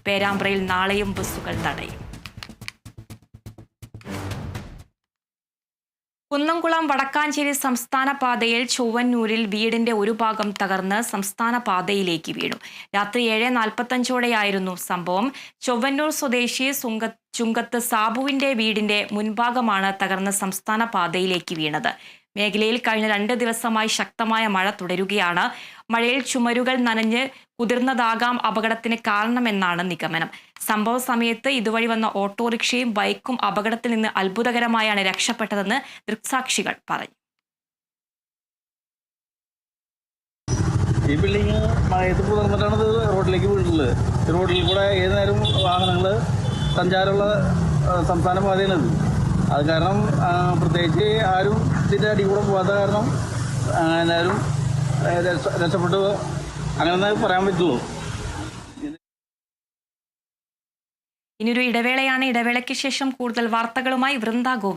പേരാമ്പ്രയിൽ നാളെയും ബസ്സുകൾ തടയും. കുന്നംകുളം വടക്കാഞ്ചേരി സംസ്ഥാന പാതയിൽ ചൊവ്വന്നൂരിൽ വീടിന്റെ ഒരു ഭാഗം തകർന്ന് സംസ്ഥാന പാതയിലേക്ക് വീണു. രാത്രി 7:45 സംഭവം. ചൊവ്വന്നൂർ സ്വദേശി ചുങ്കത്ത് സാബുവിന്റെ വീടിന്റെ മുൻഭാഗമാണ് തകർന്ന് സംസ്ഥാന പാതയിലേക്ക് വീണത്. മേഖലയിൽ കഴിഞ്ഞ 2 ദിവസമായി ശക്തമായ മഴ തുടരുകയാണ്. മഴയിൽ ചുമരുകൾ നനഞ്ഞ് കുതിർന്നതാകാം അപകടത്തിന് കാരണമെന്നാണ് നിഗമനം. സംഭവ സമയത്ത് ഇതുവഴി വന്ന ഓട്ടോറിക്ഷയും ബൈക്കും അപകടത്തിൽ നിന്ന് അത്ഭുതകരമായാണ് രക്ഷപ്പെട്ടതെന്ന് ദൃക്സാക്ഷികൾ പറഞ്ഞു. ഈ ബിൽഡിങ് മഴയത്ത് പുതർന്നിട്ടാണ് ഇത് റോഡിലേക്ക് വീഴുന്നത്. റോഡിൽ കൂടെ ഏത് നേരം വാഹനങ്ങൾ സഞ്ചാരമുള്ള സംസ്ഥാന പാതയാണിത്. അത് കാരണം പ്രത്യേകിച്ച് ആരും ഇതിൻ്റെ അടി കൂടെ പോകാത്ത കാരണം എല്ലാവരും രക്ഷപ്പെട്ടു അങ്ങനെ പറയാൻ പറ്റുള്ളൂ. ഇനിയൊരു ഇടവേളയാണ്. ഇടവേളയ്ക്ക് ശേഷം കൂടുതൽ വാർത്തകളുമായി വൃന്ദ ഗോവിന്ദ്.